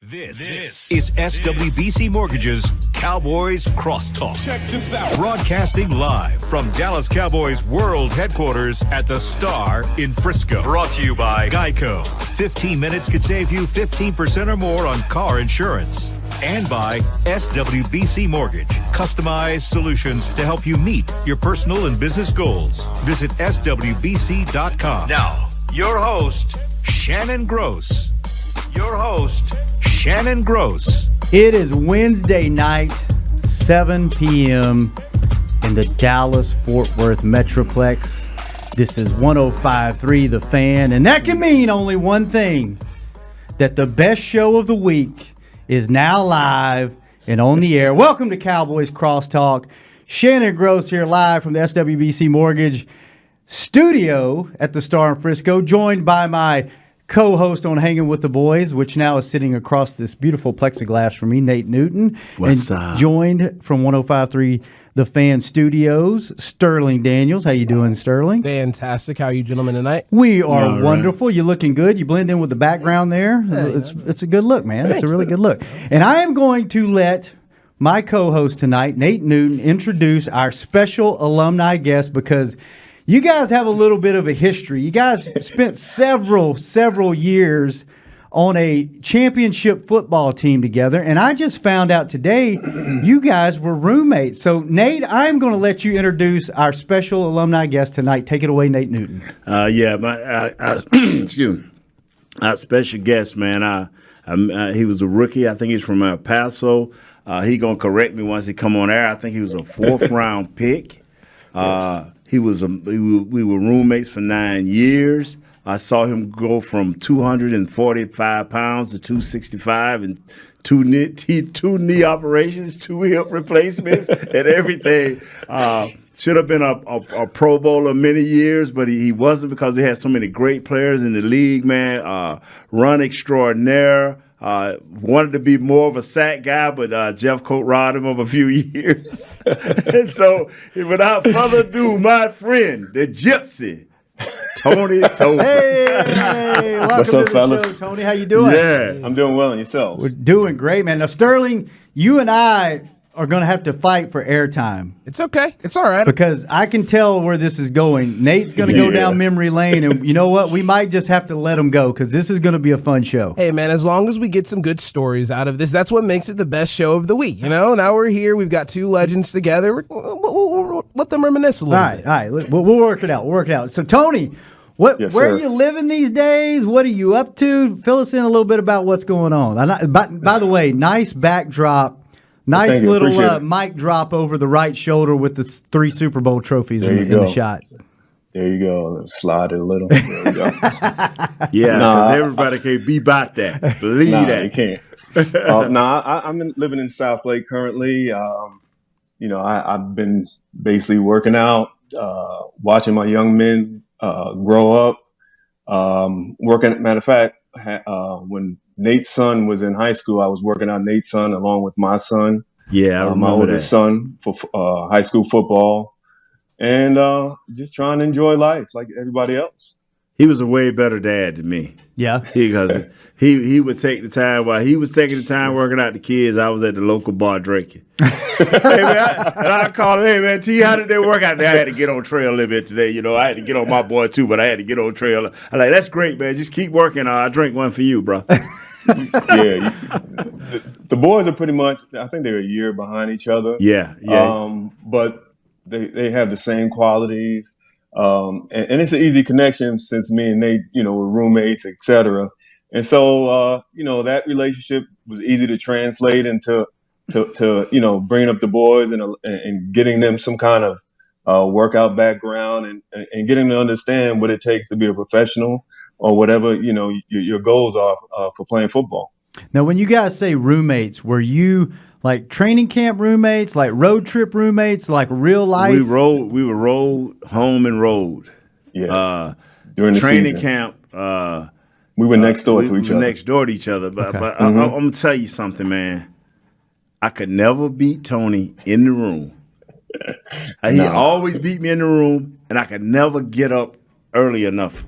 This is SWBC Mortgage's Cowboys Crosstalk. Check this out. Broadcasting live from Dallas Cowboys World Headquarters at the Star in Frisco. Brought to you by Geico. 15 minutes could save you 15% or more on car insurance. And by SWBC Mortgage. Customized solutions to help you meet your personal and business goals. Visit SWBC.com. Now, your host, Shannon Gross. Your host, Shannon Gross. It is Wednesday night, 7 p.m. in the Dallas-Fort Worth Metroplex. This is 105.3 The Fan, and that can mean only one thing, that the best show of the week is now live and on the air. Welcome to Cowboys Crosstalk. Shannon Gross here live from the SWBC Mortgage studio at the Star in Frisco, joined by my co-host on Hanging with the Boys, which now is sitting across this beautiful plexiglass from me, Nate Newton. What's up? Joined from 105.3 The Fan Studios, Sterling Daniels. How you doing, Sterling? Fantastic. How are you gentlemen tonight? We are wonderful. You're looking good. You blend in with the background there. It's a good look, man. It's a really good look. And I am going to let my co-host tonight, Nate Newton, introduce our special alumni guest, because you guys have a little bit of a history. You guys spent several years on a championship football team together, and I just found out today you guys were roommates. So, Nate, I'm going to let you introduce our special alumni guest tonight. Take it away, Nate Newton. Excuse me. Our special guest, man. He was a rookie. I think he's from El Paso. He gonna correct me once he come on air. I think he was a fourth round pick. Yes. We were roommates for 9 years. I saw him go from 245 pounds to 265 and two knee operations, 2 hip replacements, and everything. Should have been a Pro Bowler many years, but he wasn't, because we had so many great players in the league, man. Run extraordinaire. Wanted to be more of a sack guy, but Jeff Coat-Rod him of a few years. And so, without further ado, my friend, the Gypsy, Tony Tolbert. Hey, welcome What's up, to the fellas? show, Tony. How you doing? Yeah. I'm doing well, and yourself? We're doing great, man. Now, Sterling, you and I are going to have to fight for airtime. It's okay. It's all right. Because I can tell where this is going. Nate's going to go down memory lane, and you know what? We might just have to let him go, because this is going to be a fun show. Hey, man, as long as we get some good stories out of this, that's what makes it the best show of the week. You know, now we're here. We've got two legends together. We'll let them reminisce a little bit. All right. We'll work it out. So, Tony, where are you living these days? What are you up to? Fill us in a little bit about what's going on. By the way, nice backdrop. Nice little mic drop over the right shoulder with the 3 Super Bowl trophies in the shot. There you go. Slide it a little. There you go. Because everybody can't be about that. Believe that. You can't. I'm living in South Lake currently. I've been basically working out, watching my young men grow up. Matter of fact, when Nate's son was in high school, I was working out Nate's son along with my son. Yeah, I remember my oldest son for high school football, and just trying to enjoy life like everybody else. He was a way better dad than me. Yeah, because he would take the time while he was taking the time working out the kids. I was at the local bar drinking. Hey man, I called him. Hey man, T, how did they work out there? I had to get on trail a little bit today. You know, I had to get on my boy too, but I had to get on trail. I'm like, that's great, man. Just keep working. I drink one for you, bro. Yeah, the boys are pretty much. I think they're a year behind each other. Yeah. But they have the same qualities. And it's an easy connection since me and Nate, were roommates, etc. And so, that relationship was easy to translate into bringing up the boys and getting them some kind of workout background and getting them to understand what it takes to be a professional or whatever, your goals are for playing football. Now, when you guys say roommates, were you like training camp roommates, like road trip roommates, like real life? We were rolled home and rolled. Yes. During the training season. camp. We were next door to each other. Next door to each other. But I'm going to tell you something, man. I could never beat Tony in the room. He always beat me in the room, and I could never get up early enough.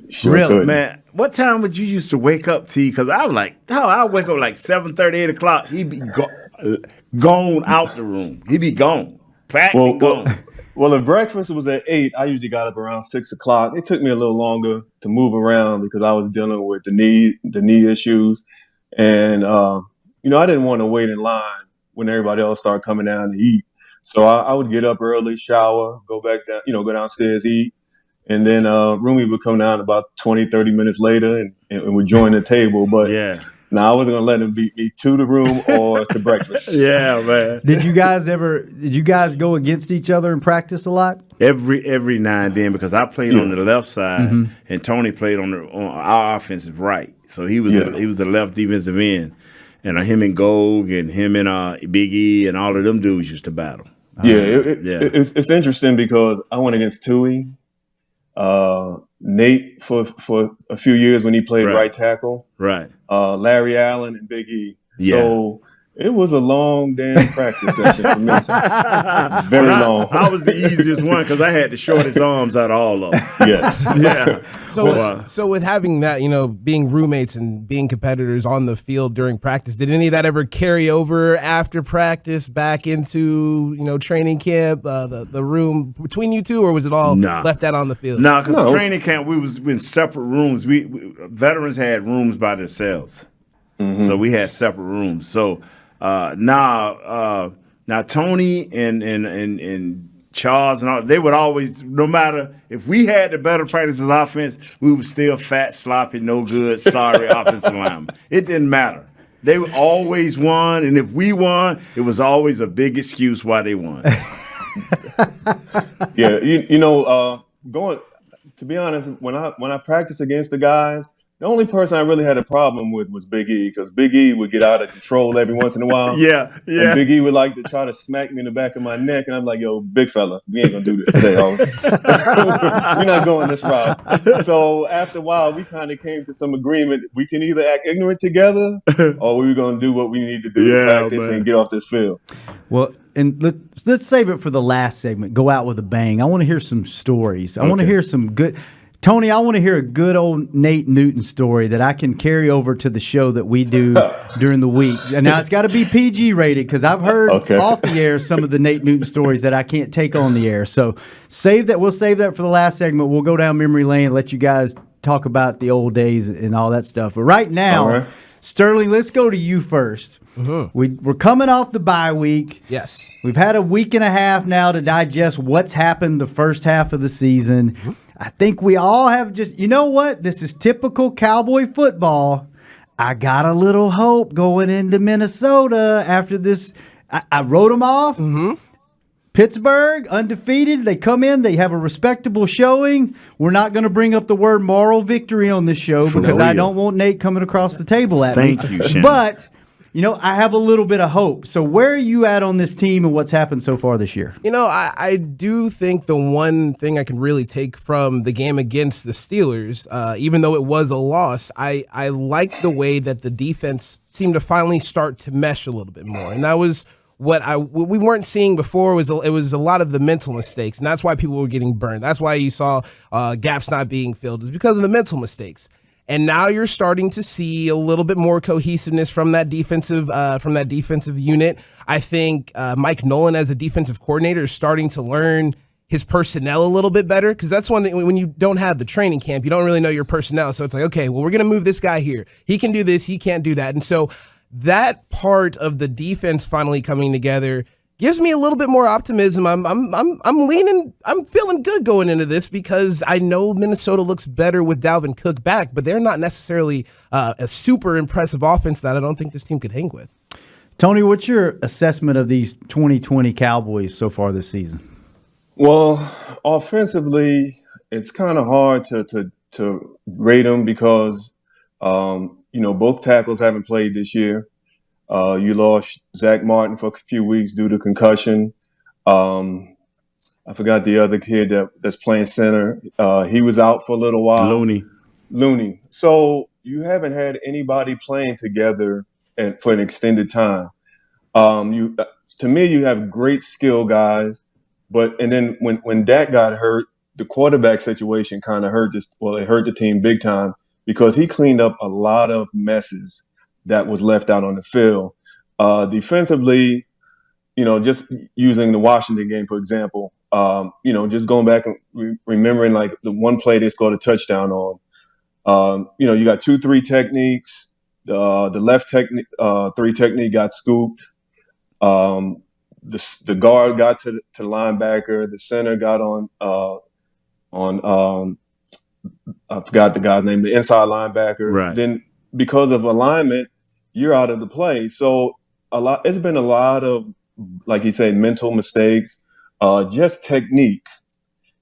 Sure could. Man, what time would you used to wake up, T? Because I was like, I wake up like 7:30, 8 o'clock. He'd be gone out the room. He'd be gone, packed and gone. Well, if breakfast was at 8, I usually got up around 6 o'clock. It took me a little longer to move around because I was dealing with the knee issues, and I didn't want to wait in line when everybody else started coming down to eat. So I would get up early, shower, go back down, go downstairs, eat. And then Rumi would come down about 20, 30 minutes later and would join the table. But I wasn't going to let him beat me to the room or to breakfast. Yeah, man. Did you guys go against each other in practice a lot? Every now and then, because I played on the left side and Tony played on our offensive right. So he was the left defensive end. And him and Gog and him and Big E and all of them dudes used to battle. It's interesting because I went against Tui, Nate for a few years when he played right tackle, Larry Allen and Big E. So it was a long damn practice session for me. Very long. I was the easiest one because I had the shortest arms out of all of them. Yes. Yeah. So with having that, being roommates and being competitors on the field during practice, did any of that ever carry over after practice back into, training camp, the room between you two, or was it all left out on the field? No, because training camp, we was in separate rooms. We veterans had rooms by themselves. Mm-hmm. So we had separate rooms. So now Tony and Charles and all, they would always, no matter if we had the better practices offense, we were still fat, sloppy, no good, sorry offensive linemen. It didn't matter. They always won, and if we won, it was always a big excuse why they won. Going to be honest, when I practiced against the guys, the only person I really had a problem with was Big E, because Big E would get out of control every once in a while. Yeah. And Big E would like to try to smack me in the back of my neck, and I'm like, yo, big fella, we ain't going to do this today, homie. We're not going this route. So after a while, we kind of came to some agreement. We can either act ignorant together, or we're going to do what we need to do to practice and get off this field. Well, and let's save it for the last segment. Go out with a bang. I want to hear some stories. I want to hear some good – Tony, I want to hear a good old Nate Newton story that I can carry over to the show that we do during the week. And now it's got to be PG rated because I've heard off the air some of the Nate Newton stories that I can't take on the air. So save that. We'll save that for the last segment. We'll go down memory lane and let you guys talk about the old days and all that stuff. But right now, Sterling, let's go to you first. Mm-hmm. We're coming off the bye week. Yes. We've had a week and a half now to digest what's happened the first half of the season. Mm-hmm. I think we all have you know what? This is typical Cowboy football. I got a little hope going into Minnesota after this. I wrote them off. Mm-hmm. Pittsburgh, undefeated. They come in. They have a respectable showing. We're not going to bring up the word moral victory on this show because I don't want Nate coming across the table at me. Thank you, Shannon. But I have a little bit of hope. So where are you at on this team and what's happened so far this year? I do think the one thing I can really take from the game against the Steelers, even though it was a loss, I like the way that the defense seemed to finally start to mesh a little bit more. And that was what we weren't seeing before. It was a lot of the mental mistakes, and that's why people were getting burned. That's why you saw gaps not being filled. It's because of the mental mistakes. And now you're starting to see a little bit more cohesiveness from that defensive unit. I think Mike Nolan, as a defensive coordinator, is starting to learn his personnel a little bit better, because that's one thing when you don't have the training camp, you don't really know your personnel. So it's like, okay, well, we're going to move this guy here. He can do this. He can't do that. And so that part of the defense finally coming together gives me a little bit more optimism. I'm feeling good going into this because I know Minnesota looks better with Dalvin Cook back, but they're not necessarily a super impressive offense that I don't think this team could hang with. Tony, what's your assessment of these 2020 Cowboys so far this season? Well, offensively, it's kind of hard to rate them because both tackles haven't played this year. You lost Zach Martin for a few weeks due to concussion. I forgot the other kid that's playing center. He was out for a little while. Looney. So you haven't had anybody playing together for an extended time. To me, you have great skill guys, and then when Dak got hurt, the quarterback situation kind of hurt it hurt the team big time because he cleaned up a lot of messes that was left out on the field. Defensively, just using the Washington game, for example, just going back and remembering like the one play they scored a touchdown on. You got 2-3 techniques. The left technique, 3 technique got scooped. The guard got to the linebacker. The center got on I forgot the guy's name, the inside linebacker. Right. Then because of alignment, you're out of the play. So it's been a lot of, like you said, mental mistakes, just technique.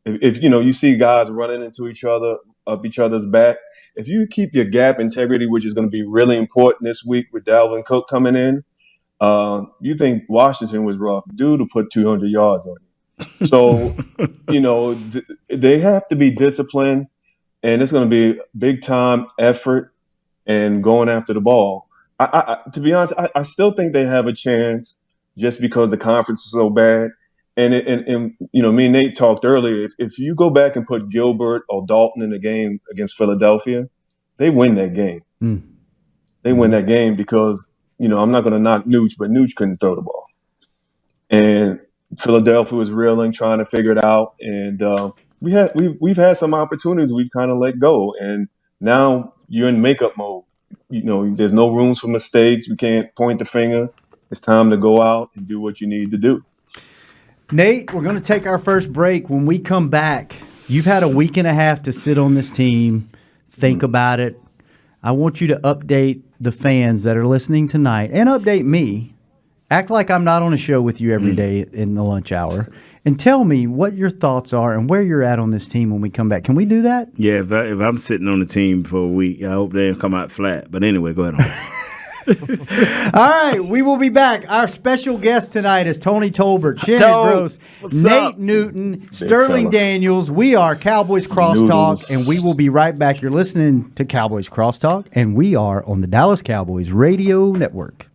If you see guys running into each other, up each other's back, if you keep your gap integrity, which is going to be really important this week with Dalvin Cook coming in, you think Washington was rough due to put 200 yards on you. So, they have to be disciplined, and it's going to be big time effort and going after the ball. To be honest, I still think they have a chance just because the conference is so bad. And me and Nate talked earlier. If you go back and put Gilbert or Dalton in the game against Philadelphia, they win that game. They win that game because I'm not going to knock Nooch, but Nooch couldn't throw the ball, and Philadelphia was reeling, trying to figure it out. And we've had some opportunities we've kind of let go, and now you're in makeup mode. There's no rooms for mistakes. We can't point the finger. It's time to go out and do what you need to do. Nate, we're going to take our first break. When we come back, you've had a week and a half to sit on this team, think about it. I want you to update the fans that are listening tonight and update me. Act like I'm not on a show with you every day in the lunch hour. And tell me what your thoughts are and where you're at on this team when we come back. Can we do that? Yeah, if I'm sitting on the team for a week, I hope they don't come out flat. But anyway, go ahead on. All right, we will be back. Our special guest tonight is Tony Tolbert, Shannon Gross, Nate up? Newton, Sterling Daniels. We are Cowboys Crosstalk, and we will be right back. You're listening to Cowboys Crosstalk, and we are on the Dallas Cowboys Radio Network.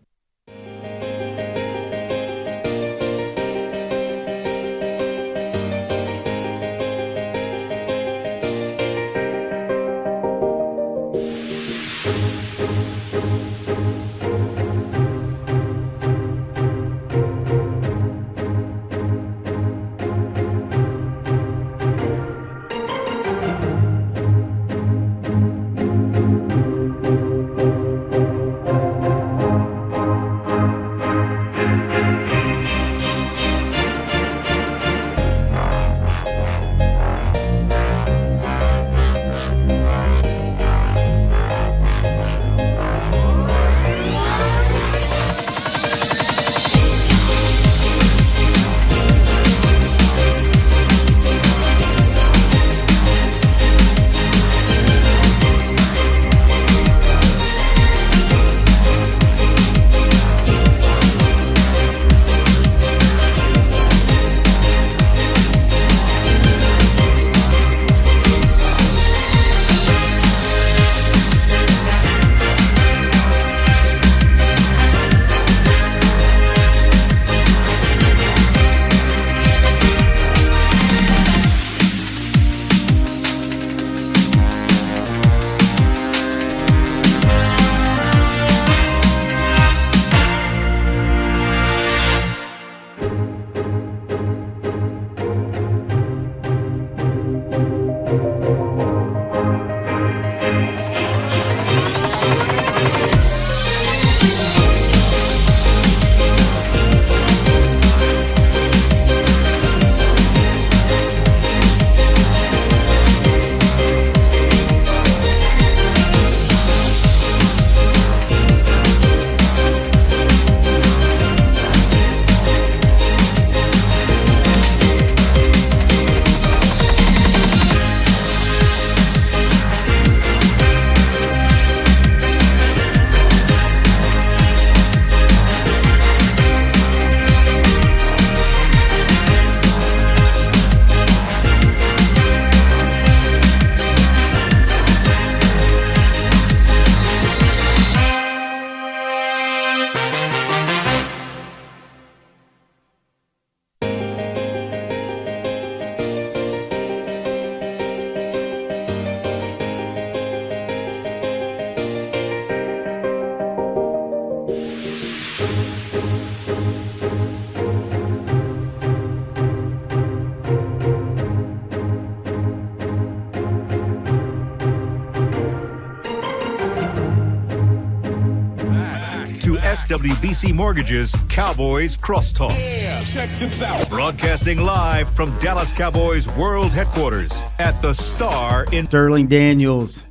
SWBC Mortgage's Cowboys Crosstalk. Yeah, check this out. Broadcasting live from Dallas Cowboys World Headquarters at the Star in Sterling Daniels.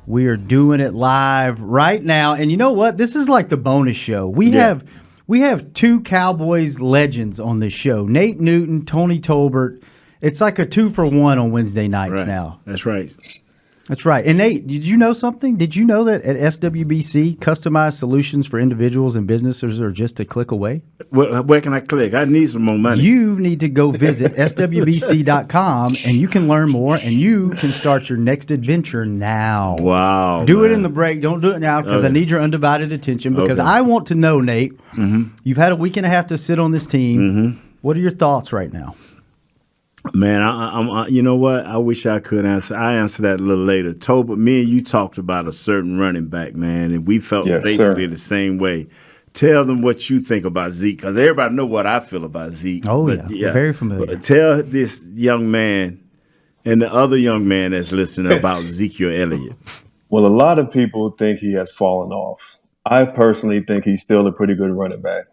We are doing it live right now. And you know what? This is like the bonus show. We have two Cowboys legends on this show. Nate Newton, Tony Tolbert. It's like a 2-for-1 on Wednesday nights now. That's right. That's right. And Nate, did you know something? Did you know that at SWBC, customized solutions for individuals and businesses are just a click away? Where can I click? I need some more money. You need to go visit SWBC.com and you can learn more and you can start your next adventure now. Wow. Do it in the break. Don't do it now because I need your undivided attention because I want to know, Nate, you've had a week and a half to sit on this team. What are your thoughts right now? Man, I'm you know what? I wish I could answer. I answer that a little later. Tolbert, me and you talked about a certain running back, man, and we felt basically the same way. Tell them what you think about Zeke, because everybody know what I feel about Zeke. Oh, yeah. Very familiar. But tell this young man and the other young man that's listening about Ezekiel Elliott. Well, a lot of people think he has fallen off. I personally think he's still a pretty good running back.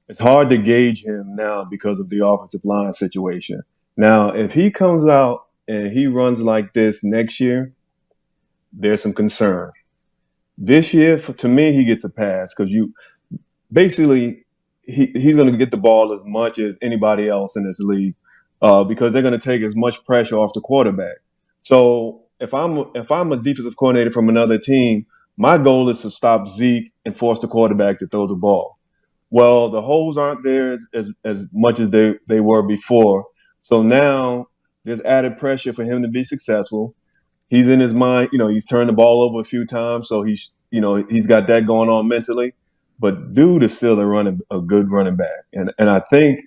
It's hard to gauge him now because of the offensive line situation. Now, if he comes out and he runs like this next year, there's some concern. This year, to me, he gets a pass because he's going to get the ball as much as anybody else in this league because they're going to take as much pressure off the quarterback. So if I'm a defensive coordinator from another team, my goal is to stop Zeke and force the quarterback to throw the ball. Well, the holes aren't there as much as they were before. So now there's added pressure for him to be successful. He's in his mind, he's turned the ball over a few times, so he's got that going on mentally. But dude is still a good running back, and I think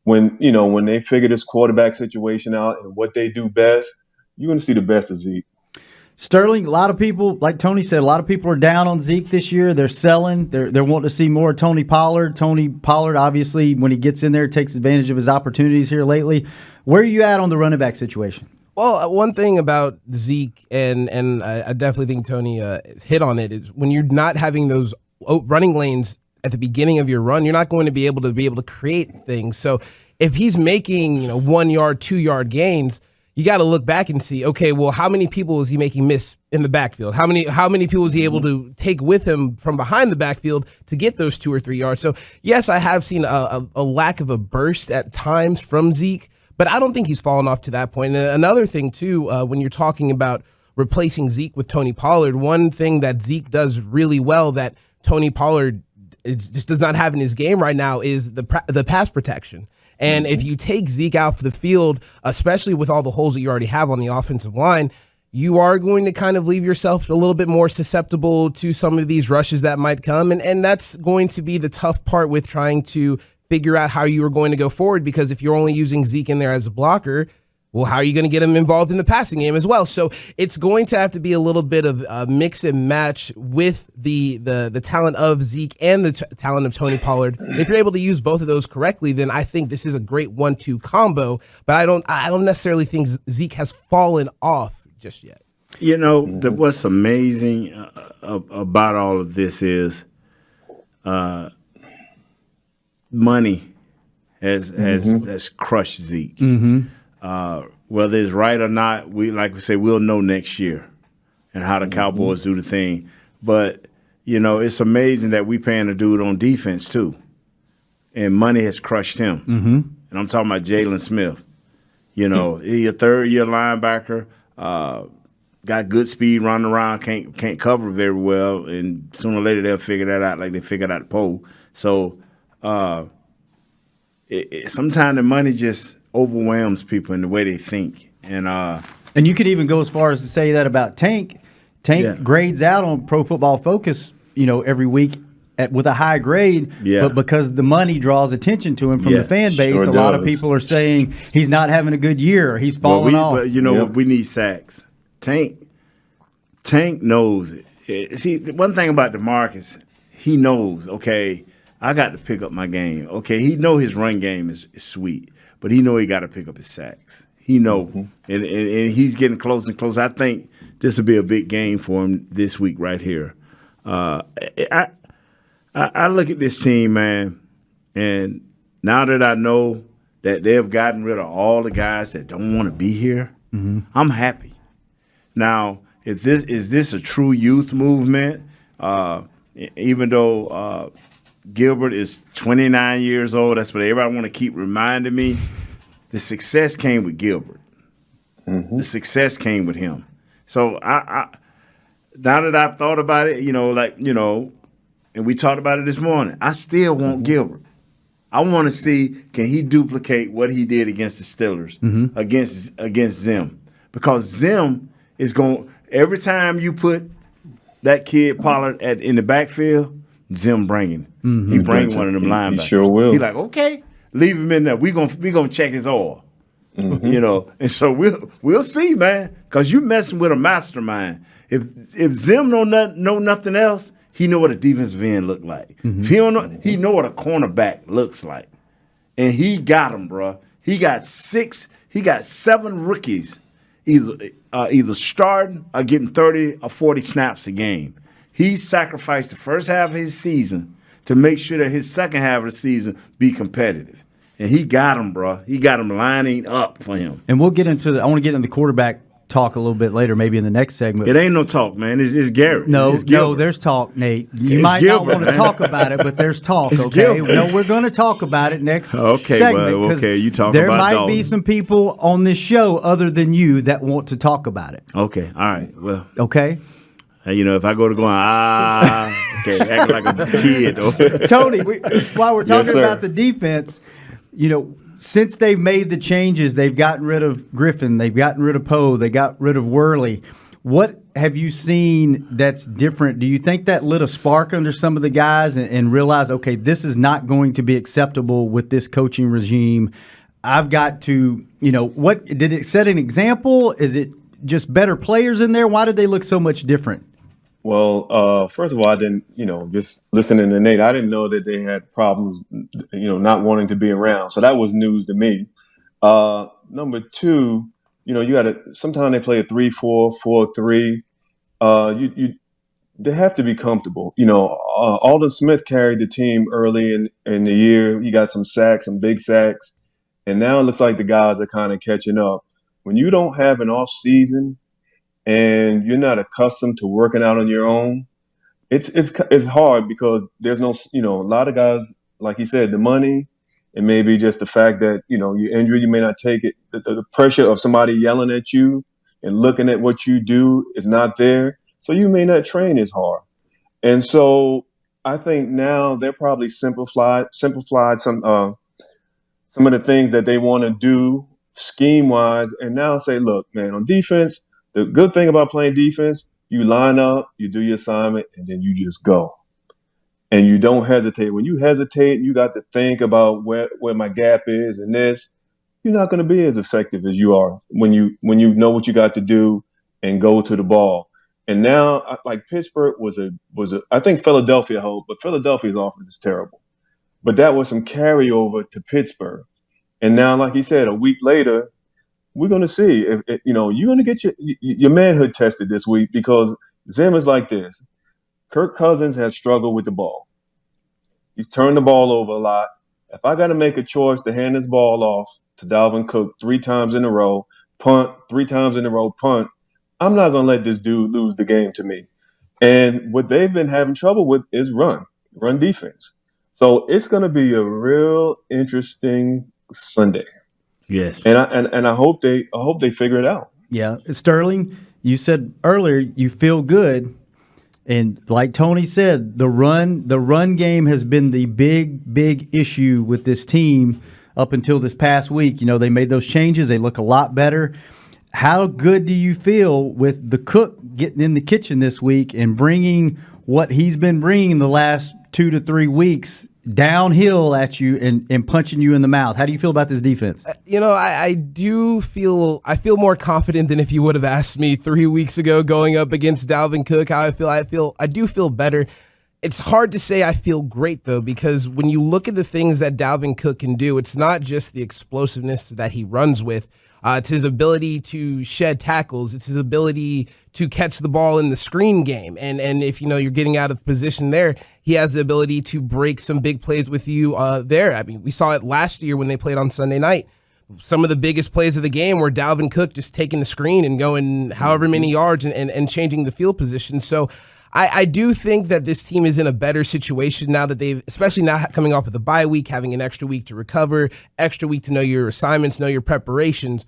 when they figure this quarterback situation out and what they do best, you're going to see the best of Zeke. Sterling, a lot of people, like Tony said, a lot of people are down on Zeke this year. They're selling. They're wanting to see more of Tony Pollard. Tony Pollard, obviously, when he gets in there, takes advantage of his opportunities here lately. Where are you at on the running back situation? Well, one thing about Zeke, and I definitely think Tony hit on it, is when you're not having those running lanes at the beginning of your run, you're not going to be able to create things. So if he's making 1 yard, 2 yard gains, you got to look back and see, okay, well, how many people is he making miss in the backfield? How many people is he able to take with him from behind the backfield to get those 2 or 3 yards? So, yes, I have seen a lack of a burst at times from Zeke, but I don't think he's fallen off to that point. And another thing, too, when you're talking about replacing Zeke with Tony Pollard, one thing that Zeke does really well that Tony Pollard just does not have in his game right now is the pass protection. And if you take Zeke out of the field, especially with all the holes that you already have on the offensive line, you are going to kind of leave yourself a little bit more susceptible to some of these rushes that might come. And that's going to be the tough part with trying to figure out how you are going to go forward, because if you're only using Zeke in there as a blocker, well, how are you going to get him involved in the passing game as well? So it's going to have to be a little bit of a mix and match with the talent of Zeke and the talent of Tony Pollard. If you're able to use both of those correctly, then I think this is a great 1-2 combo. But I don't necessarily think Zeke has fallen off just yet. What's amazing about all of this is money has crushed Zeke. Whether it's right or not, we'll know next year and how the Cowboys do the thing. But, it's amazing that we paying a dude on defense too. And money has crushed him. And I'm talking about Jalen Smith. He's a third-year linebacker, got good speed, running around, can't cover very well, and sooner or later they'll figure that out like they figured out the pole. So sometimes the money just overwhelms people in the way they think. And you could even go as far as to say that about Tank. Tank grades out on Pro Football Focus, every week with a high grade. But because the money draws attention to him from the fan base, a lot of people are saying he's not having a good year. He's falling off. But we need sacks. Tank knows it. See, one thing about DeMarcus, he knows, okay, I got to pick up my game. Okay, he know his run game is sweet. But he know he got to pick up his sacks. He know, and he's getting closer and closer. I think this will be a big game for him this week right here. I look at this team, man, and now that I know that they've gotten rid of all the guys that don't want to be here, I'm happy. Now, is this a true youth movement? Even though Gilbert is 29 years old, that's what everybody want to keep reminding me. The success came with Gilbert. The success came with him. So I now that I've thought about it, and we talked about it this morning, I still want Gilbert. I want to see, can he duplicate what he did against the Steelers, against Zim? Because Zim is going, every time you put that kid Pollard in the backfield, Zim bringing. He brings one of them linebackers. He sure will. He's like, okay, leave him in there. We gonna check his oil. And so we'll see, man, because you messing with a mastermind. If Zim know nothing else, he know what a defensive end look like. If he don't know, he know what a cornerback looks like. And he got him, bro. He got 7 rookies either starting or getting 30 or 40 snaps a game. He sacrificed the first half of his season to make sure that his second half of the season be competitive. And he got him, bro. He got him lining up for him. And we'll get into I want to get into the quarterback talk a little bit later, maybe in the next segment. It ain't no talk, man. It's Garrett. No, it's Gilbert. there's talk, Nate. You It's might Gilbert, not want to man. talk about it, but there's talk, It's okay? Gilbert. No, we're going to talk about it next Okay, segment. well, 'cause okay, you talk there about might be Dalton. some people on this show other than you that want to talk about it, Okay, all right. Well, okay? if I go to going, okay, acting like a kid. Tony, while we're talking sir. about the defense, since they've made the changes, they've gotten rid of Griffin, they've gotten rid of Poe, they got rid of Worley. What have you seen that's different? Do you think that lit a spark under some of the guys and realized, okay, this is not going to be acceptable with this coaching regime? I've got to, what did it set an example? Is it just better players in there? Why did they look so much different? Well, first of all, I didn't, just listening to Nate, I didn't know that they had problems, not wanting to be around. So that was news to me. Number two, you got to, sometimes they play a 3-4, 4-3. They have to be comfortable. Alden Smith carried the team early in the year. He got some sacks, some big sacks. And now it looks like the guys are kind of catching up. When you don't have an off season, and you're not accustomed to working out on your own, it's hard because there's no, a lot of guys, like he said, the money, and maybe just the fact that, you're injured, you may not take it. The pressure of somebody yelling at you and looking at what you do is not there. So you may not train as hard. And so I think now they're probably simplified some of the things that they want to do scheme-wise, and now say, look, man, on defense, the good thing about playing defense, you line up, you do your assignment, and then you just go. And you don't hesitate. When you hesitate, you got to think about where my gap is and this. You're not going to be as effective as you are when you know what you got to do and go to the ball. And now, like Pittsburgh was I think Philadelphia helped, but Philadelphia's offense is terrible. But that was some carryover to Pittsburgh. And now, like he said, a week later, we're going to see if you're going to get your manhood tested this week, because Zim is like this. Kirk Cousins has struggled with the ball. He's turned the ball over a lot. If I got to make a choice to hand this ball off to Dalvin Cook 3 times in a row, punt 3 times in a row, punt, I'm not going to let this dude lose the game to me. And what they've been having trouble with is run defense. So it's going to be a real interesting Sunday. Yes. And I hope they figure it out. Yeah. Sterling, you said earlier you feel good. And like Tony said, the run game has been the big issue with this team up until this past week. They made those changes. They look a lot better. How good do you feel with the cook getting in the kitchen this week and bringing what he's been bringing the last 2 to 3 weeks downhill at you and punching you in the mouth? How do you feel about this defense? I feel more confident than if you would have asked me 3 weeks ago going up against Dalvin Cook. How I do feel better. It's hard to say I feel great, though, because when you look at the things that Dalvin Cook can do, it's not just the explosiveness that he runs with. It's his ability to shed tackles. It's his ability to catch the ball in the screen game. And if you're getting out of position there, he has the ability to break some big plays with you there. I mean, we saw it last year when they played on Sunday night. Some of the biggest plays of the game were Dalvin Cook just taking the screen and going however many yards and changing the field position. So I do think that this team is in a better situation now that especially now coming off of the bye week, having an extra week to recover, extra week to know your assignments, know your preparations.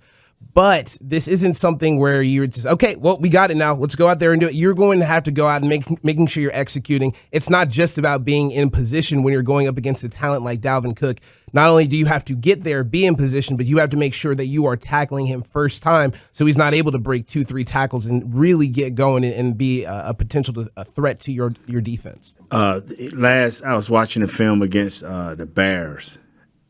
But this isn't something where you're just, okay, well, we got it now. Let's go out there and do it. You're going to have to go out and making sure you're executing. It's not just about being in position when you're going up against a talent like Dalvin Cook. Not only do you have to get there, be in position, but you have to make sure that you are tackling him first time so he's not able to break 2-3 tackles and really get going and be a potential a threat to your defense. I was watching a film against the Bears,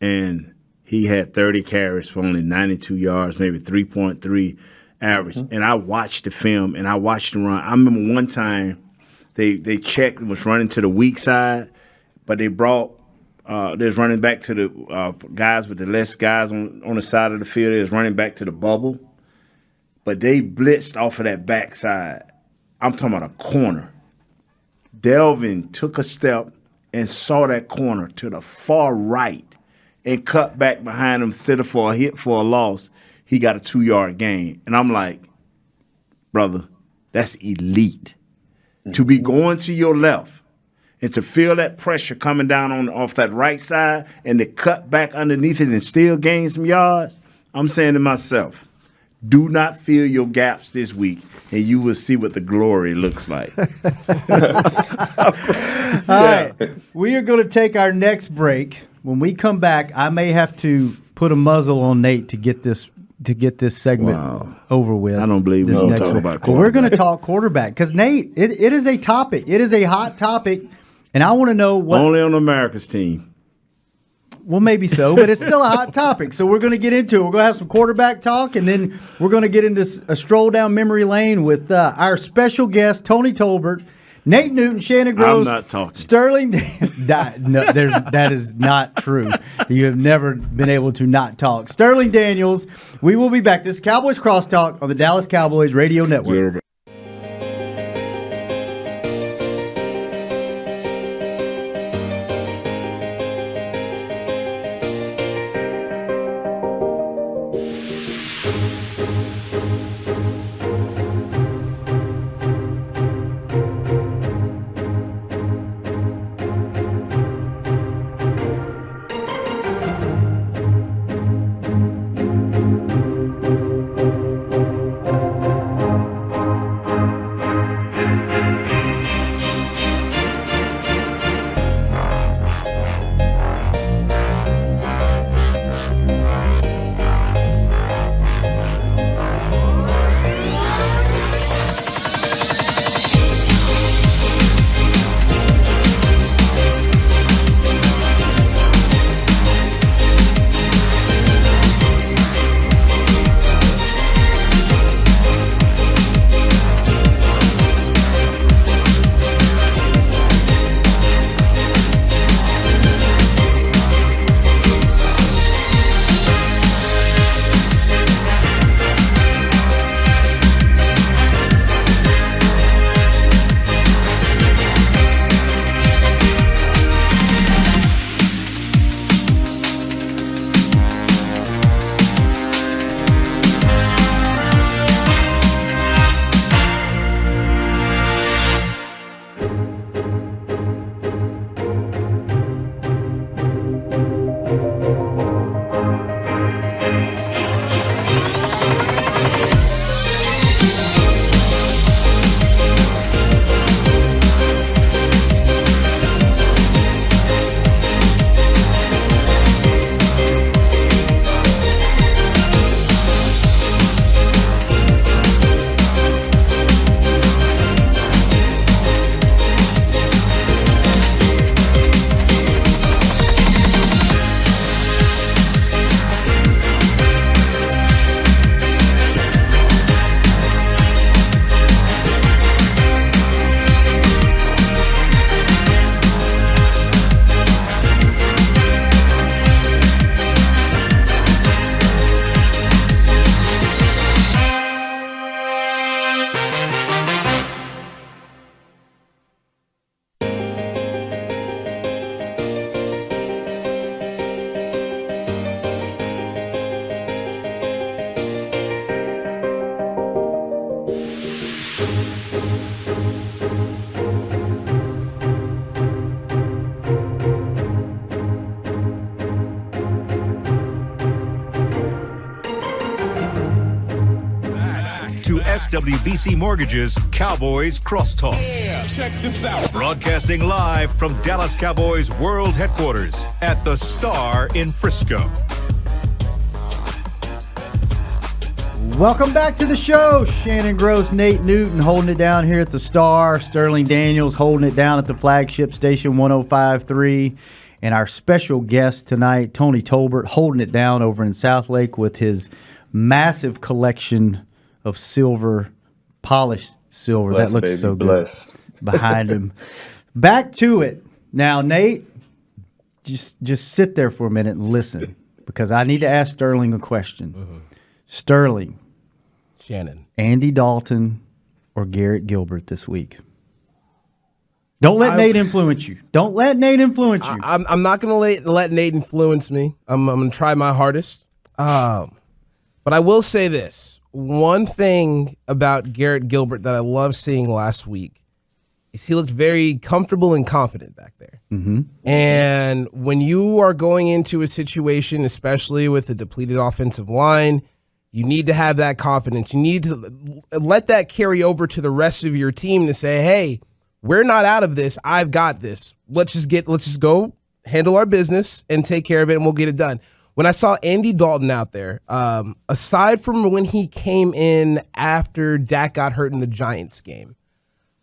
and he had 30 carries for only 92 yards, maybe 3.3 average. Mm-hmm. And I watched the film, and I watched him run. I remember one time they checked and was running to the weak side, but they brought they was running back to the guys with the less guys on the side of the field. They was running back to the bubble. But they blitzed off of that backside. I'm talking about a corner. Delvin took a step and saw that corner to the far right and cut back behind him instead of for a hit for a loss. He got a 2-yard gain. And I'm like, brother, that's elite. Mm-hmm. To be going to your left and to feel that pressure coming down off that right side and to cut back underneath it and still gain some yards, I'm saying to myself, do not fill your gaps this week, and you will see what the glory looks like. All right. We are going to take our next break. When we come back, I may have to put a muzzle on Nate to get this segment over with. I don't believe we'll talk about quarterback. But we're going to talk quarterback because, Nate, it is a topic. It is a hot topic, and I want to know what – only on America's team. Well, maybe so, but it's still a hot topic. So we're going to get into it. We're going to have some quarterback talk, and then we're going to get into a stroll down memory lane with our special guest, Tony Tolbert, Nate Newton, Shannon Gross. I'm not talking. Sterling. That is not true. You have never been able to not talk. Sterling Daniels. We will be back. This is Cowboys Crosstalk on the Dallas Cowboys Radio Network. SWBC Mortgage's Cowboys Crosstalk. Yeah, check this out. Broadcasting live from Dallas Cowboys World Headquarters at the Star in Frisco. Welcome back to the show. Shannon Gross, Nate Newton holding it down here at the Star. Sterling Daniels holding it down at the flagship station 105.3. And our special guest tonight, Tony Tolbert, holding it down over in South Lake with his massive collection of silver, polished silver. Bless, that looks baby, so good bless. behind him. Back to it. Now, Nate, just sit there for a minute and listen, because I need to ask Sterling a question. Mm-hmm. Sterling. Shannon. Andy Dalton or Garrett Gilbert this week? Don't let Nate influence you. Don't let Nate influence you. I'm not going to let Nate influence me. I'm going to try my hardest. But I will say this. One thing about Garrett Gilbert that I loved seeing last week is he looked very comfortable and confident back there. Mm-hmm. And when you are going into a situation, especially with a depleted offensive line, you need to have that confidence. You need to let that carry over to the rest of your team to say, hey, we're not out of this. I've got this. Let's just go handle our business and take care of it, and we'll get it done. When I saw Andy Dalton out there, aside from when he came in after Dak got hurt in the Giants game,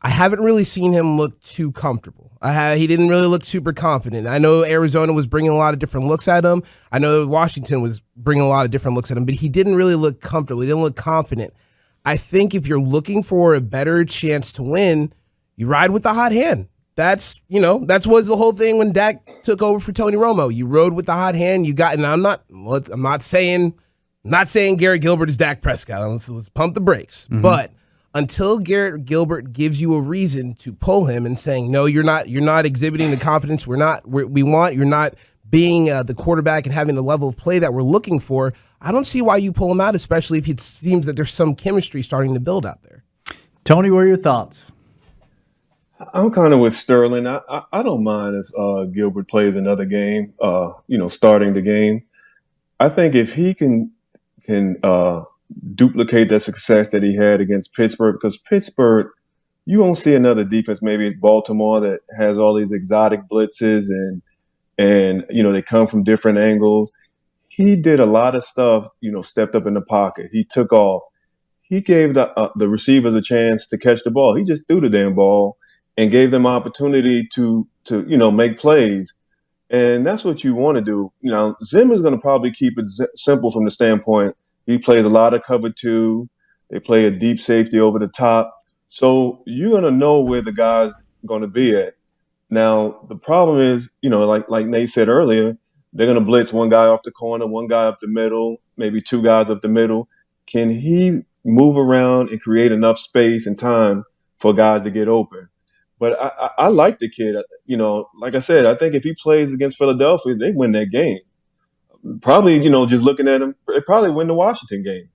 I haven't really seen him look too comfortable. He didn't really look super confident. I know Arizona was bringing a lot of different looks at him. I know Washington was bringing a lot of different looks at him, but he didn't really look comfortable. He didn't look confident. I think if you're looking for a better chance to win, you ride with the hot hand. That was the whole thing when Dak took over for Tony Romo. You rode with the hot hand. You got, and I'm not saying Garrett Gilbert is Dak Prescott. Let's pump the brakes. Mm-hmm. But until Garrett Gilbert gives you a reason to pull him and saying, no, you're not exhibiting the confidence we want. You're not being the quarterback and having the level of play that we're looking for. I don't see why you pull him out, especially if it seems that there's some chemistry starting to build out there. Tony, what are your thoughts? I'm kind of with Sterling. I don't mind if Gilbert plays another game, starting the game. I think if he can duplicate that success that he had against Pittsburgh, because Pittsburgh, you won't see another defense, maybe Baltimore, that has all these exotic blitzes and they come from different angles. He did a lot of stuff, stepped up in the pocket. He took off. He gave the receivers a chance to catch the ball. He just threw the damn ball and gave them opportunity to make plays. And that's what you want to do. Zimmer's going to probably keep it simple from the standpoint. He plays a lot of cover two. They play a deep safety over the top. So you're going to know where the guy's going to be at. Now, the problem is, like Nate said earlier, they're going to blitz one guy off the corner, one guy up the middle, maybe two guys up the middle. Can he move around and create enough space and time for guys to get open? But I like the kid. Like I said, I think if he plays against Philadelphia, they win that game. Probably, just looking at him, they probably win the Washington game,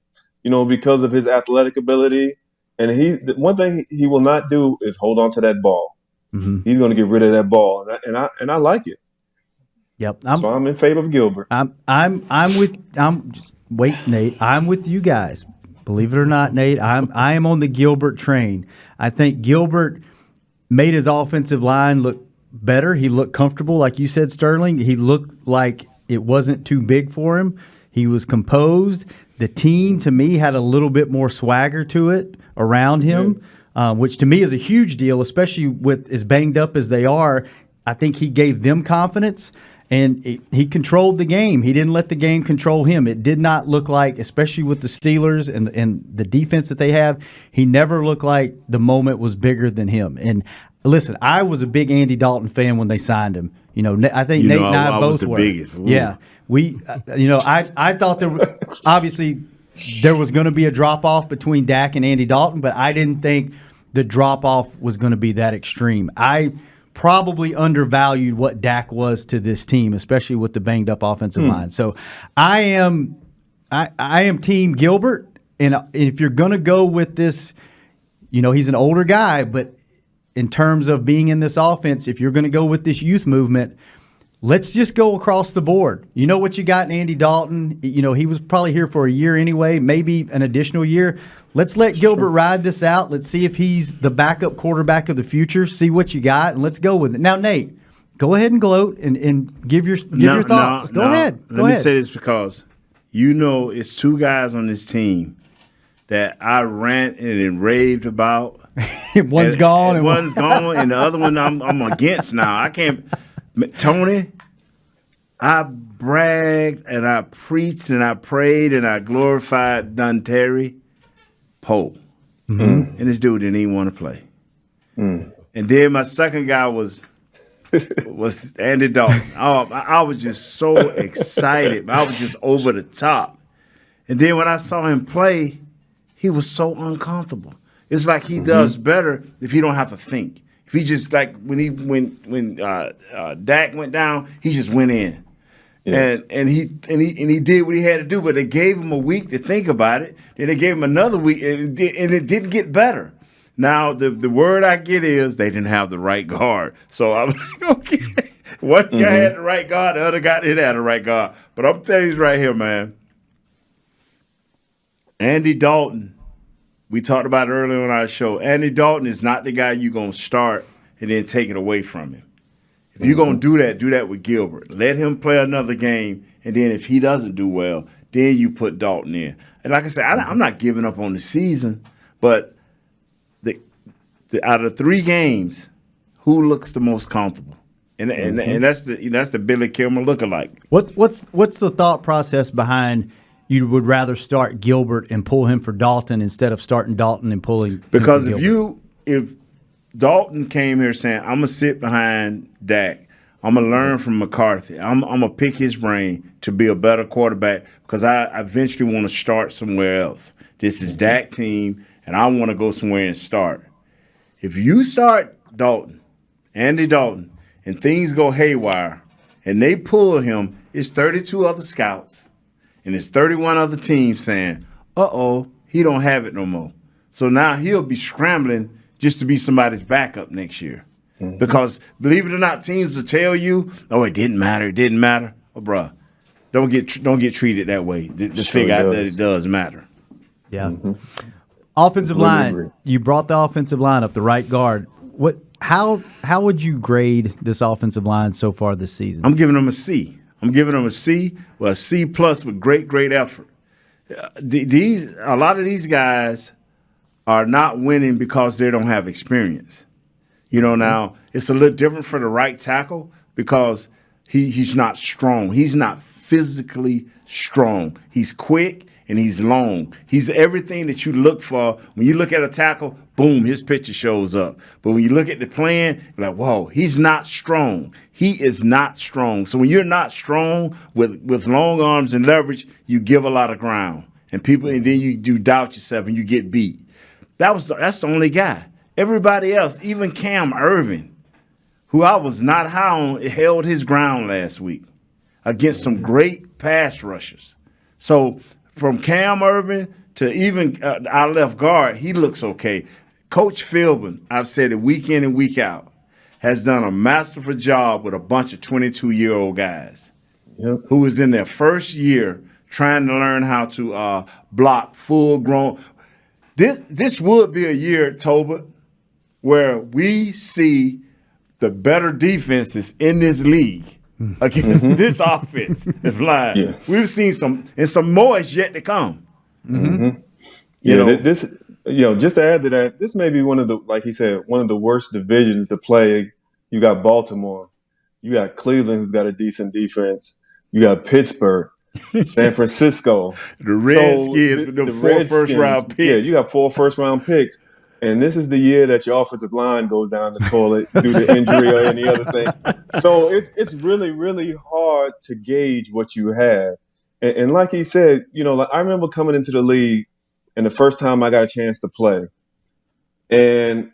because of his athletic ability. And one thing he will not do is hold on to that ball. Mm-hmm. He's going to get rid of that ball, and I like it. Yep. So I'm in favor of Gilbert. Wait, Nate. I'm with you guys. Believe it or not, Nate, I am on the Gilbert train. I think Gilbert made his offensive line look better. He looked comfortable, like you said, Sterling. He looked like it wasn't too big for him. He was composed. The team, to me, had a little bit more swagger to it around him, which to me is a huge deal, especially with as banged up as they are. I think he gave them confidence, and he controlled the game. He didn't let the game control him. It did not look like, especially with the Steelers and the defense that they have, he never looked like the moment was bigger than him. And listen, I was a big Andy Dalton fan when they signed him. I think Nate and I both were. Biggest. Ooh. Yeah, I thought obviously there was going to be a drop off between Dak and Andy Dalton, but I didn't think the drop off was going to be that extreme. I probably undervalued what Dak was to this team, especially with the banged up offensive line. So I am Team Gilbert, and if you're going to go with this, he's an older guy, but in terms of being in this offense, if you're going to go with this youth movement, let's just go across the board. You know what you got in Andy Dalton. You know, he was probably here for a year anyway, maybe an additional year. Let's let Gilbert ride this out. Let's see if he's the backup quarterback of the future. See what you got, and let's go with it. Now, Nate, go ahead and gloat and give your thoughts. Go ahead. Let me say this because you know it's two guys on this team that I ranted and raved about. One's gone. And one's gone, and the other one I'm against now. I can't. Tony, I bragged and I preached and I prayed and I glorified Terry Poe. Mm-hmm. And this dude didn't even want to play. Mm. And then my second guy was Andy Dalton. I was just so excited. I was just over the top. And then when I saw him play, he was so uncomfortable. It's like he does better if he don't have to think. If he just like when Dak went down, he just went in, and he did what he had to do. But they gave him a week to think about it. Then they gave him another week, and it didn't get better. Now the word I get is they didn't have the right guard. So I'm like, okay, one guy had the right guard, the other guy didn't have the right guard. But I'm telling you right here, man, Andy Dalton. We talked about it earlier on our show. Andy Dalton is not the guy you're going to start and then take it away from him. If you're going to do that with Gilbert. Let him play another game, and then if he doesn't do well, then you put Dalton in. And like I said, I'm not giving up on the season, but out of 3 games, who looks the most comfortable? And that's the Billy Kilmer lookalike. What's the thought process behind you would rather start Gilbert and pull him for Dalton instead of starting Dalton and pulling because him for Gilbert? If Dalton came here saying, I'm going to sit behind Dak, I'm going to learn from McCarthy, I'm going to pick his brain to be a better quarterback because I eventually want to start somewhere else. This is Dak team, and I want to go somewhere and start. If you start Andy Dalton, and things go haywire, and they pull him, it's 32 other scouts. And it's 31 other teams saying, he don't have it no more. So now he'll be scrambling just to be somebody's backup next year. Mm-hmm. Because believe it or not, teams will tell you, it didn't matter. Oh, bruh, don't get treated that way. To figure out that it does matter. Yeah. Mm-hmm. Offensive line, you brought the offensive line up, the right guard. How would you grade this offensive line so far this season? I'm giving them a C. I'm giving them a C, a C plus with great effort. A lot of these guys are not winning because they don't have experience. You know, now it's a little different for the right tackle because he's not strong. He's not physically strong. He's quick and he's long. He's everything that you look for. When you look at a tackle, boom, his picture shows up. But when you look at the plan, you're like, whoa, he's not strong. He is not strong. So when you're not strong with long arms and leverage, you give a lot of ground. And then you do doubt yourself and you get beat. That's the only guy. Everybody else, even Cam Irvin, who I was not high on, held his ground last week against some great pass rushers. So from Cam Irvin to even our left guard, he looks okay. Coach Philbin, I've said it week in and week out, has done a masterful job with a bunch of 22-year-old guys who was in their first year trying to learn how to block full-grown. This would be a year, Tolbert, where we see the better defenses in this league against this offense that's line. Yeah. We've seen some more is yet to come. Mm-hmm. Just to add to that, this may be one of the, like he said, one of the worst divisions to play. You got Baltimore, you got Cleveland, who's got a decent defense, you got Pittsburgh, San Francisco, the Redskins, the 4 first-round picks. Yeah, you got 4 first-round picks. And this is the year that your offensive line goes down the toilet due to injury or any other thing. So it's really, really hard to gauge what you have. And like he said, I remember coming into the league and the first time I got a chance to play. And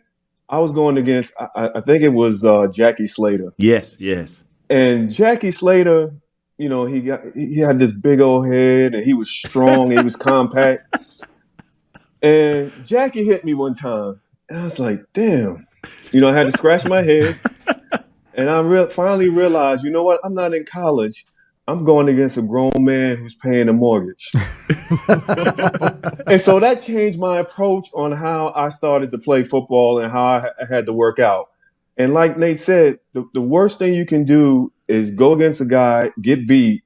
I was going against, I think it was Jackie Slater. Yes. And Jackie Slater, he had this big old head and he was strong, he was compact. And Jackie hit me one time, and I was like, damn. I had to scratch my head. And I finally realized, you know what? I'm not in college. I'm going against a grown man who's paying a mortgage. And so that changed my approach on how I started to play football and how I had to work out. And like Nate said, the worst thing you can do is go against a guy, get beat,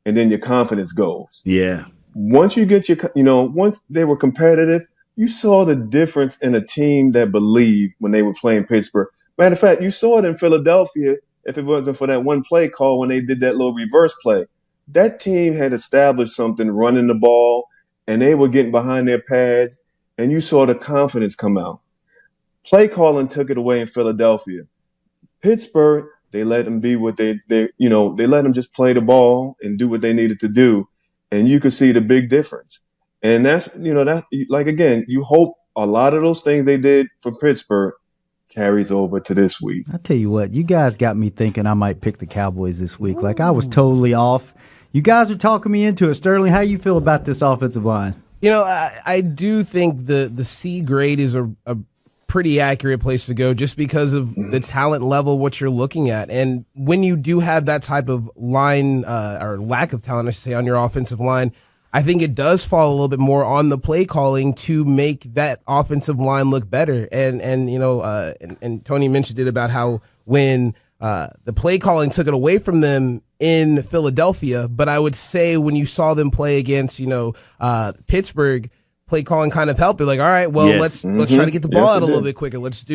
and then your confidence goes. Yeah. Once you get once they were competitive, you saw the difference in a team that believed when they were playing Pittsburgh. Matter of fact, you saw it in Philadelphia if it wasn't for that one play call when they did that little reverse play. That team had established something running the ball, and they were getting behind their pads, and you saw the confidence come out. Play calling took it away in Philadelphia. Pittsburgh, they let them be what they let them just play the ball and do what they needed to do, and you could see the big difference. And that's, again, you hope a lot of those things they did for Pittsburgh carries over to this week. I tell you what, you guys got me thinking I might pick the Cowboys this week. Like, I was totally off. You guys are talking me into it. Sterling, how you feel about this offensive line? I do think the C grade is a pretty accurate place to go just because of the talent level, what you're looking at. And when you do have that type of line or lack of talent, I should say, on your offensive line, I think it does fall a little bit more on the play calling to make that offensive line look better. And Tony mentioned it about how when the play calling took it away from them in Philadelphia, but I would say when you saw them play against, Pittsburgh, play calling kind of helped. They're like, all right, well, let's try to get the ball out a little bit quicker. Let's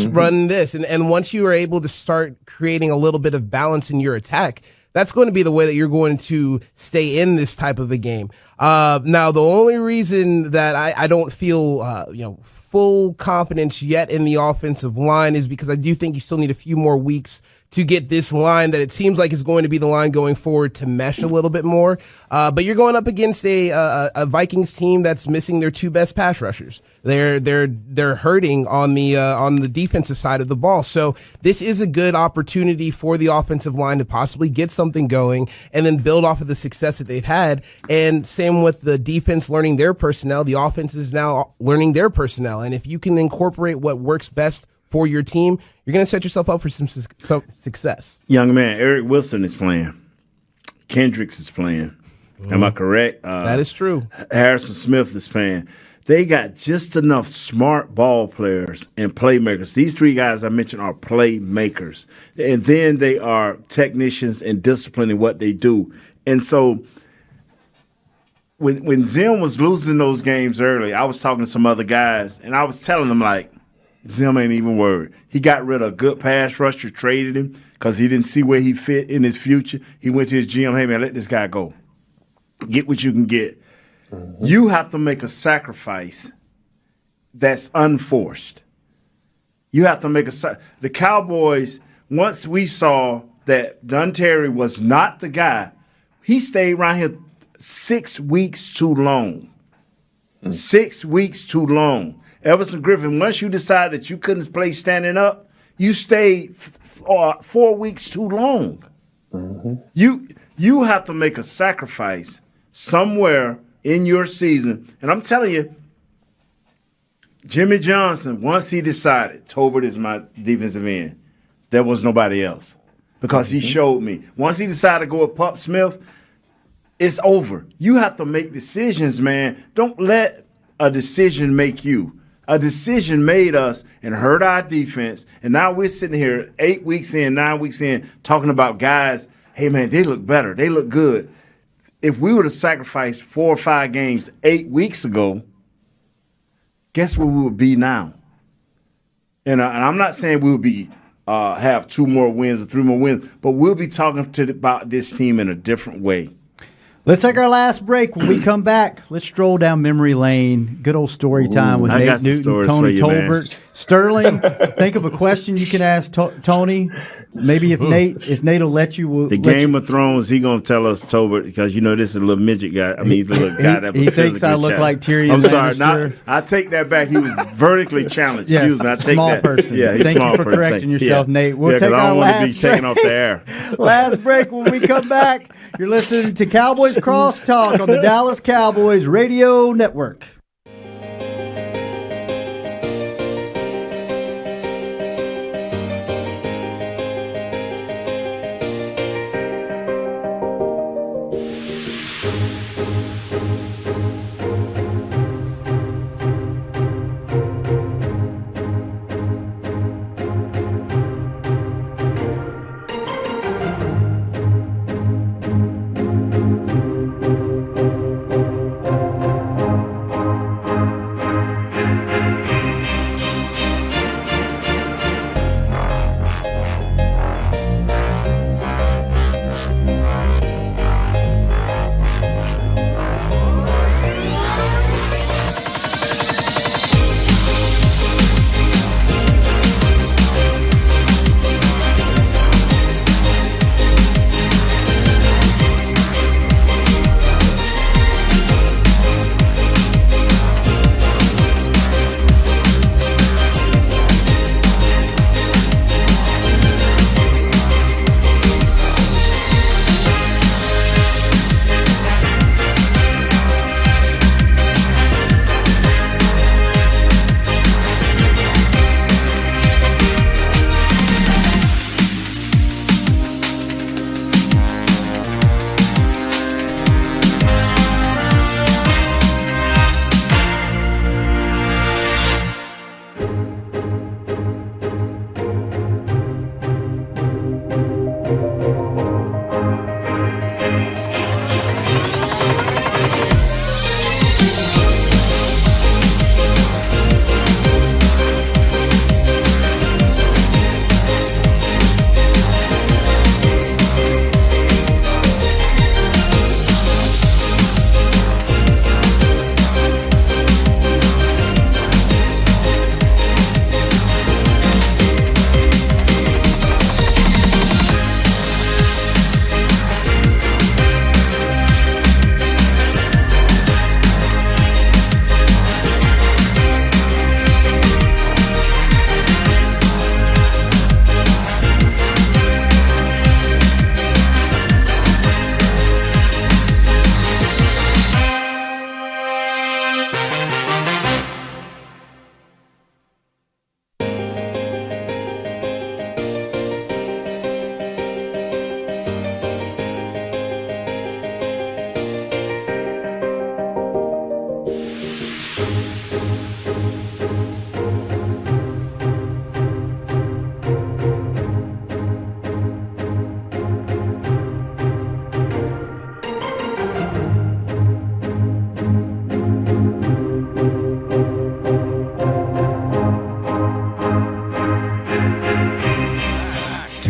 run this. And once you are able to start creating a little bit of balance in your attack, that's going to be the way that you're going to stay in this type of a game. Now, the only reason that I don't feel full confidence yet in the offensive line is because I do think you still need a few more weeks to get this line that it seems like is going to be the line going forward to mesh a little bit more. But you're going up against a Vikings team that's missing their two best pass rushers. They're hurting on the defensive side of the ball. So this is a good opportunity for the offensive line to possibly get something going and then build off of the success that they've had. And same with the defense learning their personnel, the offense is now learning their personnel. And if you can incorporate what works best for your team, you're going to set yourself up for some success. Young man, Eric Wilson is playing. Kendricks is playing. Am I correct? That is true. Harrison Smith is playing. They got just enough smart ball players and playmakers. These three guys I mentioned are playmakers. And then they are technicians and disciplined in what they do. And so when Zim was losing those games early, I was talking to some other guys, and I was telling them, like, Zim ain't even worried. He got rid of a good pass rusher, traded him because he didn't see where he fit in his future. He went to his GM, hey, man, let this guy go. Get what you can get. Mm-hmm. You have to make a sacrifice that's unforced. You have to make the Cowboys, once we saw that Dunterry was not the guy, he stayed around here 6 weeks too long. 6 weeks too long. Everson Griffin, once you decided that you couldn't play standing up, you stayed 4 weeks too long. Mm-hmm. You have to make a sacrifice somewhere in your season. And I'm telling you, Jimmy Johnson, once he decided Tolbert is my defensive end, there was nobody else because he showed me. Once he decided to go with Pup Smith, it's over. You have to make decisions, man. Don't let a decision make you. A decision made us and hurt our defense, and now we're sitting here 8 weeks in, 9 weeks in, talking about guys, hey, man, they look better. They look good. If we were to sacrifice 4 or 5 games 8 weeks ago, guess where we would be now? And I'm not saying we would be have 2 more wins or 3 more wins, but we'll be talking about this team in a different way. Let's take our last break. When we come back, let's stroll down memory lane. Good old story time with Nate Newton, Tony Tolbert. Sterling, think of a question you can ask Tony. Maybe if Nate will let you. The Game of Thrones, he going to tell us, Tolbert, because you know this is a little midget guy. I mean, he's a little guy that was he thinks I look like Tyrion I'm Lannister. sorry. I take that back. He was vertically challenged. Yes, Excuse me. I take small that. person. Yeah, he's Thank small you for person. correcting yourself, Nate. We'll take I our don't want to be last taken off the air. Last break. When we come back, you're listening to Cowboys Crosstalk on the Dallas Cowboys Radio Network.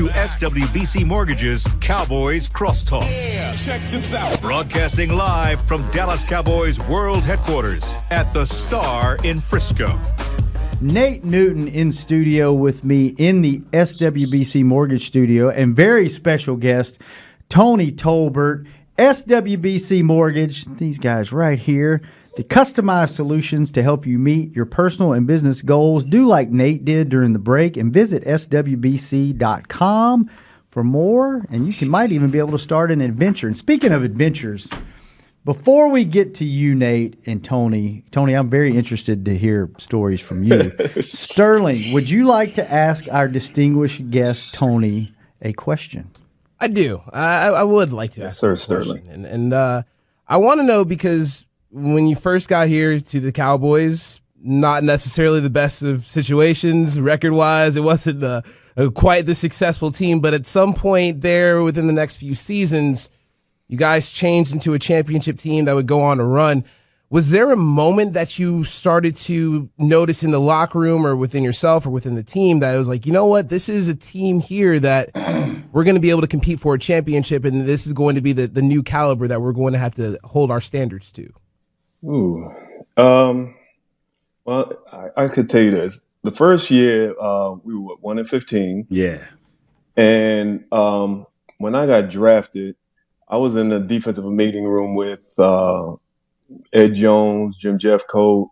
to SWBC Mortgage's Cowboys Crosstalk. Yeah, check this out. Broadcasting live from Dallas Cowboys World Headquarters at the Star in Frisco. Nate Newton in studio with me in the SWBC Mortgage Studio, and very special guest, Tony Tolbert, SWBC Mortgage, these guys right here, the customized solutions to help you meet your personal and business goals. Do like Nate did during the break and visit swbc.com for more, and you might even be able to start an adventure. And speaking of adventures, before we get to you, Nate and Tony, I'm very interested to hear stories from you. Sterling, would you like to ask our distinguished guest, Tony, a question? I do. I would like to ask sir, a Sterling. question. And I want to know, because when you first got here to the Cowboys, not necessarily the best of situations record-wise. It wasn't quite the successful team, but at some point there within the next few seasons, you guys changed into a championship team that would go on a run. Was there a moment that you started to notice in the locker room or within yourself or within the team that it was like, you know what, this is a team here that we're going to be able to compete for a championship, and this is going to be the new caliber that we're going to have to hold our standards to? Ooh. Well, I could tell you this. The first year, we were 1-15. Yeah. And when I got drafted, I was in the defensive meeting room with Ed Jones, Jim Jeffcoat,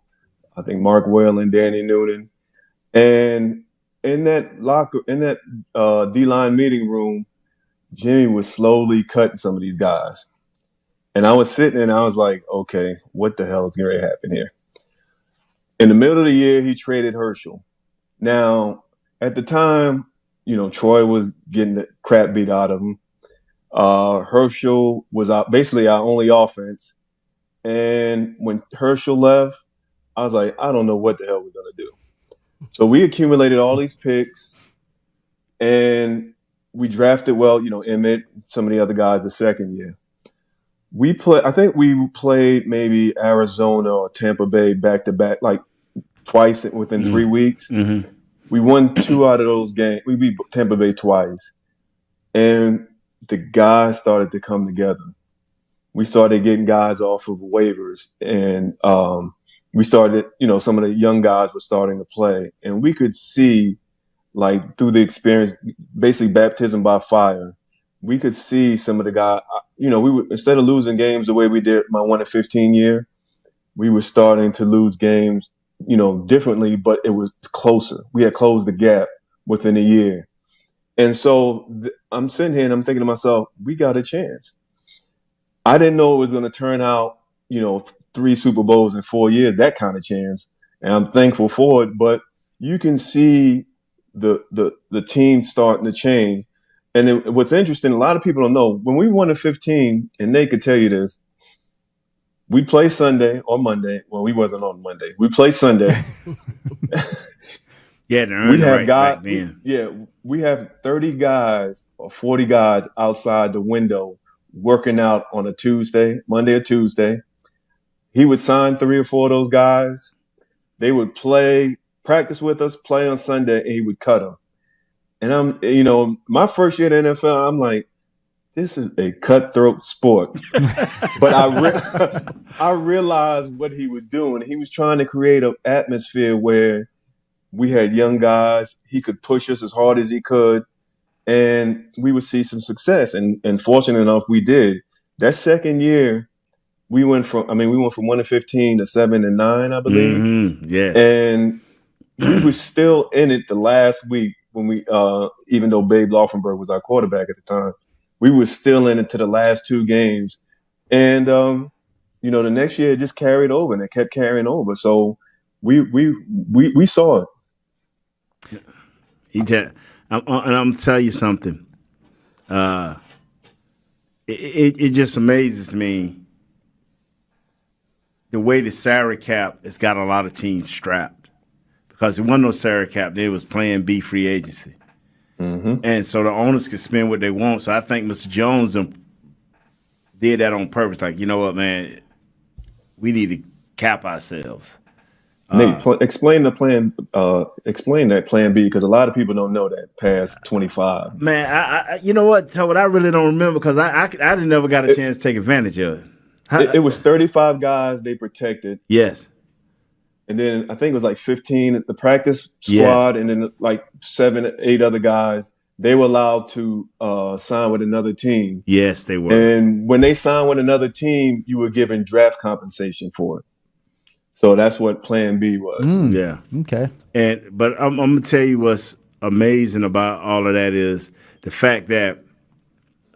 I think Mark Whalen, Danny Noonan. And in that D-line meeting room, Jimmy was slowly cutting some of these guys. And I was sitting and I was like, okay, what the hell is going to happen here? In the middle of the year, he traded Herschel. Now, at the time, Troy was getting the crap beat out of him. Herschel was basically our only offense. And when Herschel left, I was like, I don't know what the hell we're going to do. So we accumulated all these picks, and we drafted Emmett, some of the other guys the second year. I think we played maybe Arizona or Tampa Bay back-to-back, like twice within 3 weeks. Mm-hmm. We won 2 out of those games. We beat Tampa Bay twice. And the guys started to come together. We started getting guys off of waivers, and we started, some of the young guys were starting to play, and we could see, like, through the experience, basically baptism by fire, we could see some of the guys, we were, instead of losing games the way we did my 1-15 year, we were starting to lose games, differently, but it was closer. We had closed the gap within a year. And so I'm sitting here and I'm thinking to myself, we got a chance. I didn't know it was going to turn out, 3 Super Bowls in 4 years, that kind of chance. And I'm thankful for it. But you can see the team starting to change. And then what's interesting, a lot of people don't know, when we won 15, and they could tell you this, we play Sunday or Monday. Well, we wasn't on Monday. We play Sunday. Yeah, we'd have right guys. back then. We have 30 guys or 40 guys outside the window working out on a Tuesday, Monday or Tuesday. He would sign 3 or 4 of those guys. They would practice with us, play on Sunday, and he would cut them. And my first year in the NFL, I'm like, this is a cutthroat sport. But I realized what he was doing. He was trying to create an atmosphere where we had young guys. He could push us as hard as he could, and we would see some success. And fortunate enough, we did. That second year, we went from 1-15 to 7-9, I believe. Mm-hmm. Yeah. And we were still in it the last week when we, even though Babe Laufenberg was our quarterback at the time, we were still in it to the last 2 games. And, the next year it just carried over, and it kept carrying over. So we saw it. And I'm gonna tell you something. It just amazes me the way the salary cap has got a lot of teams strapped, because there wasn't no salary cap. There was Plan B free agency, and so the owners could spend what they want. So I think Mr. Jones did that on purpose. Like, you know what, man, we need to cap ourselves. Nate, explain the plan. Explain that plan B, because a lot of people don't know that past 25. Man, I you know what, Todd, I really don't remember because I never got a chance to take advantage of it. It was 35 guys they protected. Yes. And then I think it was like 15 at the practice squad, and then like 7, 8 other guys. They were allowed to sign with another team. Yes, they were. And when they signed with another team, you were given draft compensation for it. So that's what Plan B was. Yeah. Okay. But I'm gonna tell you what's amazing about all of that is the fact that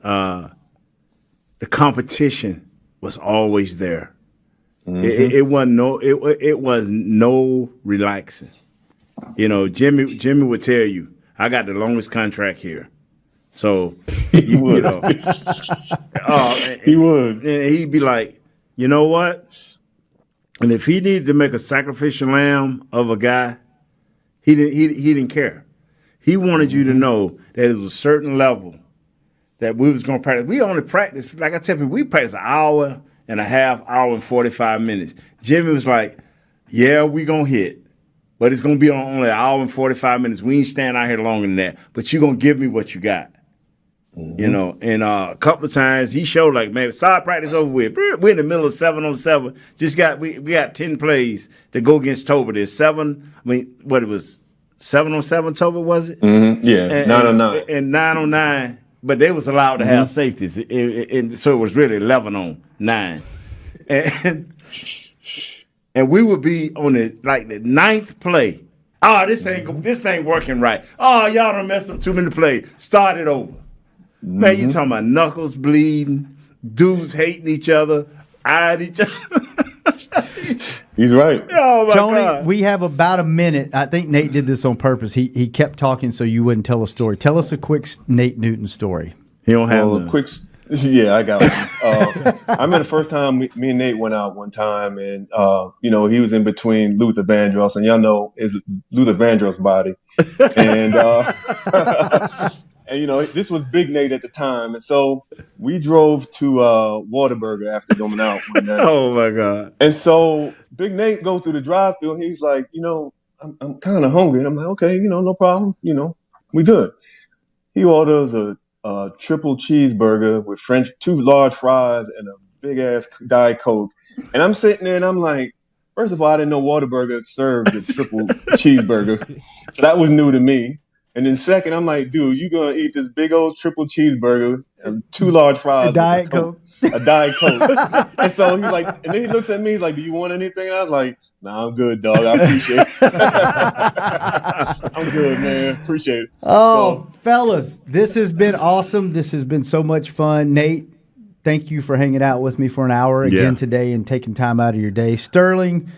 the competition was always there. It was no relaxing. You know, Jimmy would tell you, I got the longest contract here. So, you know. He would. And he'd be like, you know what? And if he needed to make a sacrificial lamb of a guy, he didn't care. He wanted you to know that it was a certain level that we was going to practice. We only practice, like I tell people, we practice an hour and a half, hour and 45 minutes. Jimmy was like, yeah, we going to hit. But it's going to be on only an hour and 45 minutes. We ain't stand out here longer than that. But you're going to give me what you got. You know, and a couple of times he showed like, man, start practice over with. We're in the middle of 7-on-7. We got 10 plays to go against Tolbert. There's 7. I mean, what it was, 7-on-7, Tolbert, was it? Yeah, 9-on-9. And 9-on-9. But they was allowed to have safeties. And so it was really 11-on-9. And we would be on the 9th play. Oh, this ain't working right. Oh, y'all done messed up too many plays. Start it over. Man, you talking about knuckles bleeding, dudes hating each other, eyeing each other. He's right. Oh my Tony, God. we have about a minute. I think Nate did this on purpose. He kept talking so you wouldn't tell a story. Tell us a quick Nate Newton story. He don't have none. Yeah, I got one. I remember the first time me and Nate went out one time, and you know, he was in between Luther Vandross, and y'all know is Luther Vandross' body, and and you know, this was Big Nate at the time, and so we drove to Whataburger after going out one day. Oh my God! And so Big Nate goes through the drive-thru, and he's like, you know, I'm kind of hungry, and I'm like, okay, you know, no problem, you know, we good. He orders a triple cheeseburger with 2 large fries and a big ass Diet Coke. And I'm sitting there and I'm like, first of all, I didn't know Whataburger served the triple cheeseburger. So that was new to me. And then second, I'm like, dude, you gonna eat this big old triple cheeseburger and 2 large fries. A Diet Coke. A Diet Coke. And so he's like, and then he looks at me, he's like, do you want anything? And I was like, nah, I'm good, dog. I appreciate it. I'm good, man. Appreciate it. Oh, fellas, this has been awesome. This has been so much fun. Nate, thank you for hanging out with me for an hour again today and taking time out of your day. Sterling,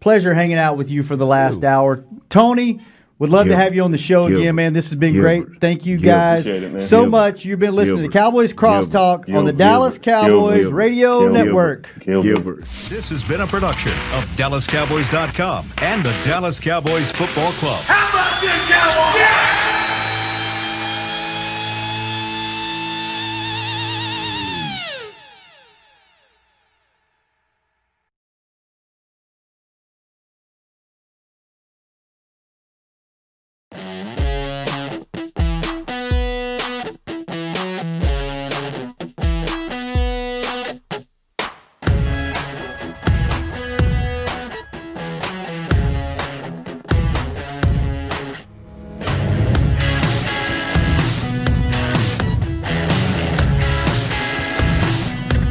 pleasure hanging out with you for the last hour. Tony, would love to have you on the show again, man. This has been great. Thank you guys so much. You've been listening to Cowboys Crosstalk on the Dallas Cowboys Radio Network. This has been a production of DallasCowboys.com and the Dallas Cowboys Football Club. How about this, Cowboys? Yeah!